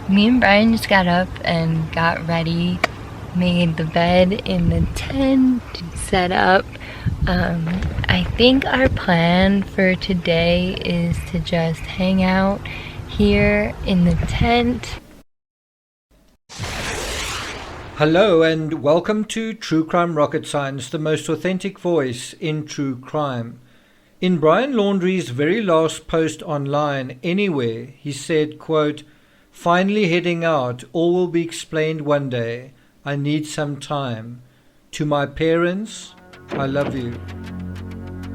Me and Brian just got up and got ready, made the bed in the tent, set up. I think our plan for today is to just hang out here in the tent. Hello and welcome to True Crime Rocket Science, the most authentic voice in true crime. In Brian Laundrie's very last post online, Anywhere, he said, quote, "Finally heading out, all will be explained one day. I need some time. To my parents, I love you."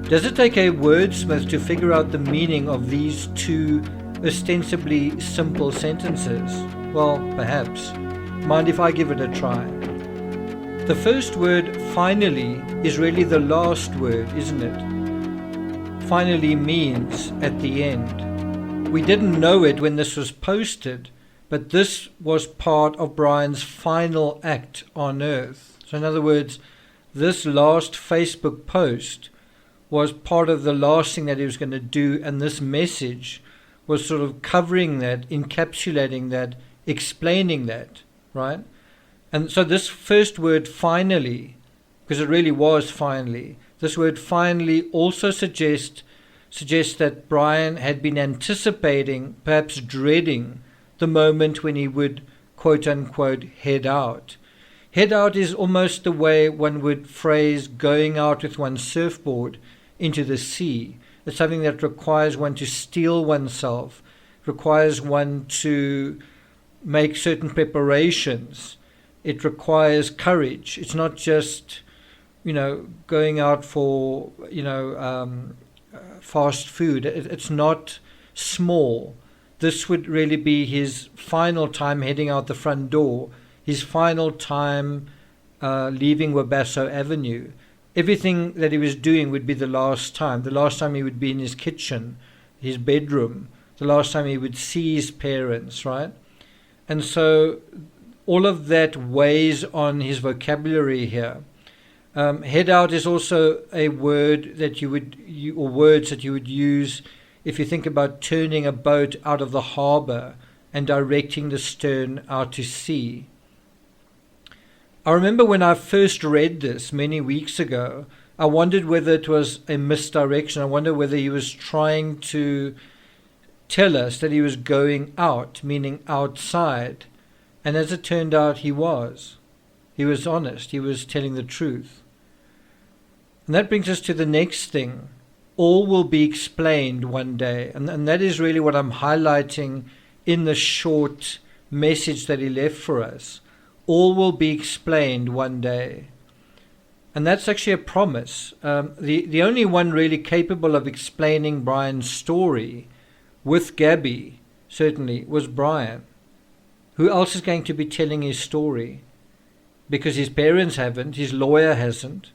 Does it take a wordsmith to figure out the meaning of these two ostensibly simple sentences? Well, perhaps. Mind if I give it a try? The first word, finally, is really the last word, isn't it? Finally means at the end. We didn't know it when this was posted, but this was part of Brian's final act on Earth. So in other words, this last Facebook post was part of the last thing that he was going to do, and this message was sort of covering that, encapsulating that, explaining that, right? And so this first word, finally, because it really was finally, this word finally also suggests that Brian had been anticipating, perhaps dreading, the moment when he would, quote unquote, head out. Head out is almost the way one would phrase going out with one's surfboard into the sea. It's something that requires one to steel oneself, requires one to make certain preparations. It requires courage. It's not just, going out for, fast food. It's not small. This would really be his final time heading out the front door, his final time leaving Wabasso Avenue. Everything that he was doing would be the last time he would be in his kitchen, his bedroom, the last time he would see his parents, right? And so all of that weighs on his vocabulary here. Head out is also a word that or words that you would use if you think about turning a boat out of the harbor and directing the stern out to sea. I remember when I first read this many weeks ago, I wondered whether it was a misdirection. I wondered whether he was trying to tell us that he was going out, meaning outside. And as it turned out, he was. He was honest. He was telling the truth. And that brings us to the next thing. All will be explained one day. And that is really what I'm highlighting in the short message that he left for us. All will be explained one day. And that's actually a promise. The only one really capable of explaining Brian's story with Gabby, certainly, was Brian. Who else is going to be telling his story? Because his parents haven't, his lawyer hasn't.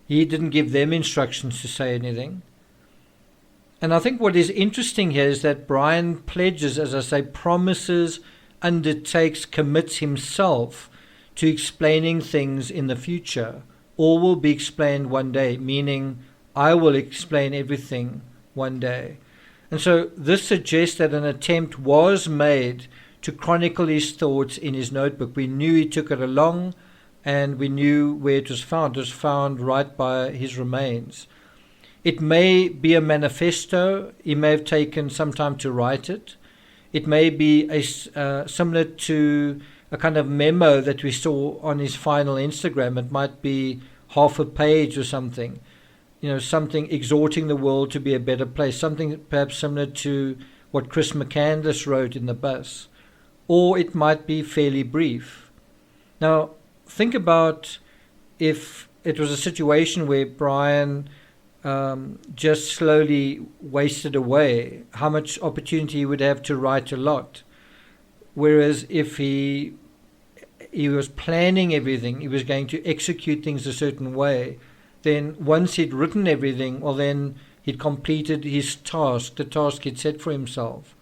He didn't give them instructions to say anything. And I think what is interesting here is that Brian pledges, as I say, promises, undertakes, commits himself to explaining things in the future. All will be explained one day, meaning I will explain everything one day. And so this suggests that an attempt was made to chronicle his thoughts in his notebook. We knew he took it along, and we knew where it was found. It was found right by his remains. It may be a manifesto. He may have taken some time to write it. It may be similar to a kind of memo that we saw on his final Instagram. It might be half a page or something. Something exhorting the world to be a better place. Something perhaps similar to what Chris McCandless wrote in the bus. Or it might be fairly brief. Now, think about if it was a situation where Brian just slowly wasted away, how much opportunity he would have to write a lot. Whereas if he was planning everything, he was going to execute things a certain way, then once he'd written everything, well then he'd completed his task, the task he'd set for himself.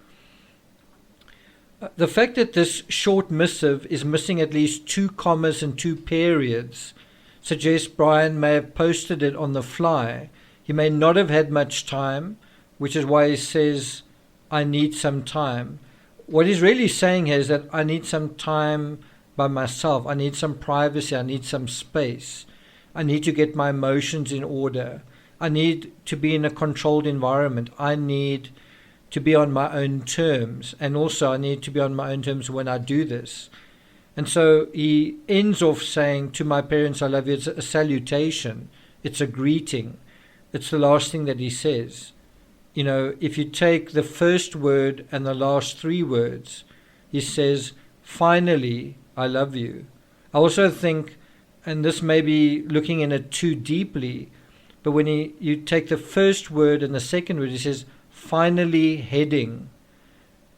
The fact that this short missive is missing at least 2 commas and 2 periods suggests Brian may have posted it on the fly. He may not have had much time, which is why he says, I need some time. what he's really saying here is that I need some time by myself. I need some privacy. I need some space. I need to get my emotions in order. I need to be in a controlled environment. I need to be on my own terms. And also I need to be on my own terms when I do this. And so he ends off saying, to my parents, I love you. It's a salutation. It's a greeting. It's the last thing that he says. You know, if you take the first word and the last three words, he says, finally, I love you. I also think, and this may be looking in it too deeply, but when you take the first word and the second word, he says, finally heading.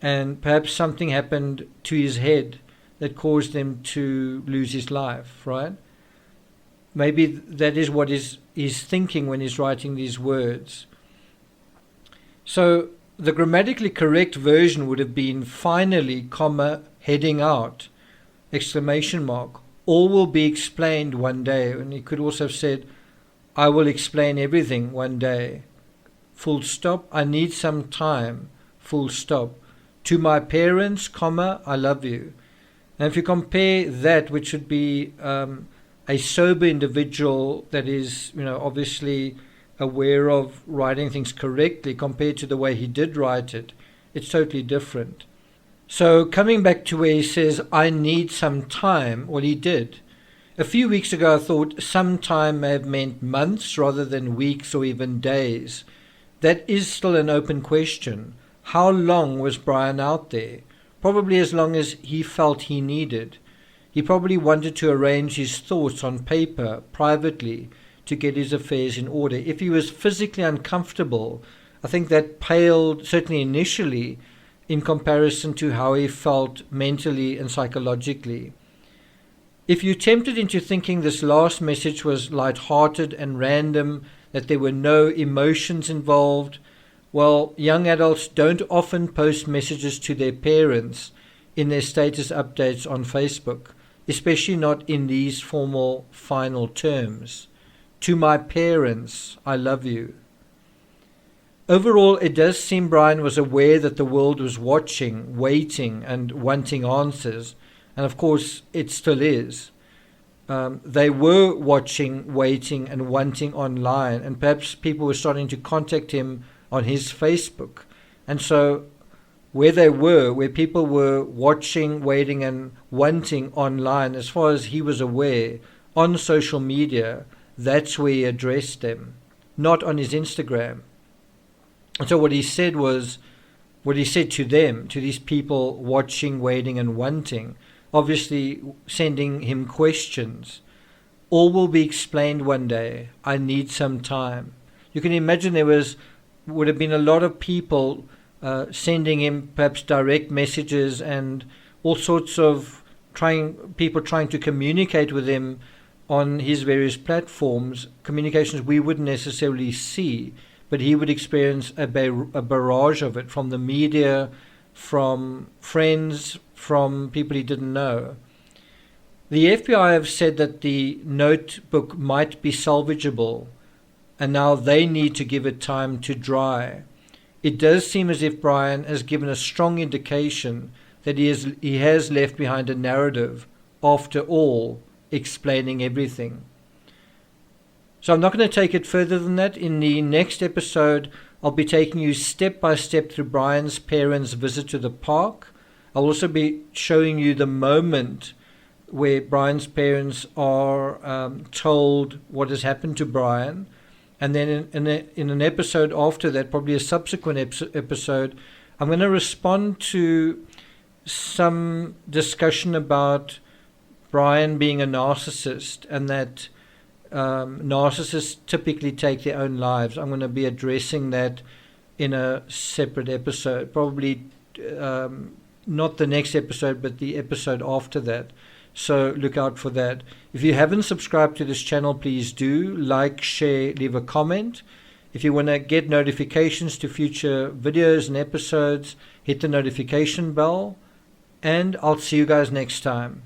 And perhaps something happened to his head that caused him to lose his life, right? Maybe that is what he's thinking when he's writing these words. So the grammatically correct version would have been finally, comma, heading out, exclamation mark. All will be explained one day. And he could also have said, I will explain everything one day. Full stop. I need some time. Full stop. To my parents, comma, I love you. And if you compare that, which would be a sober individual that is, obviously aware of writing things correctly compared to the way he did write it, it's totally different. So coming back to where he says, I need some time, well, he did. A few weeks ago, I thought some time may have meant months rather than weeks or even days. That is still an open question. How long was Brian out there? Probably as long as he felt he needed. He probably wanted to arrange his thoughts on paper, privately, to get his affairs in order. If he was physically uncomfortable, I think that paled, certainly initially, in comparison to how he felt mentally and psychologically. If you tempted into thinking this last message was light-hearted and random, that there were no emotions involved, well, young adults don't often post messages to their parents in their status updates on Facebook, especially not in these formal final terms. To my parents, I love you. Overall, it does seem Brian was aware that the world was watching, waiting, and wanting answers. And of course, it still is. They were watching, waiting, and wanting online. And perhaps people were starting to contact him on his Facebook. And so where people were watching, waiting, and wanting online, as far as he was aware, on social media, that's where he addressed them, not on his Instagram. And so what he said to them, to these people watching, waiting, and wanting, obviously sending him questions. All will be explained one day. I need some time. You can imagine there would have been a lot of people sending him perhaps direct messages and all sorts of people trying to communicate with him on his various platforms, communications we wouldn't necessarily see, but he would experience a barrage of it from the media, from friends, from people he didn't know. The FBI have said that the notebook might be salvageable, and now they need to give it time to dry. It does seem as if Brian has given a strong indication that he has left behind a narrative, after all, explaining everything. So I'm not going to take it further than that. In the next episode, I'll be taking you step by step through Brian's parents' visit to the park. I'll also be showing you the moment where Brian's parents are told what has happened to Brian. And then in an episode after that, probably a subsequent episode, I'm going to respond to some discussion about Brian being a narcissist and that narcissists typically take their own lives. I'm going to be addressing that in a separate episode, probably not the next episode, but the episode after that. So look out for that. If you haven't subscribed to this channel, please do like, share, leave a comment. If you want to get notifications to future videos and episodes, hit the notification bell. And I'll see you guys next time.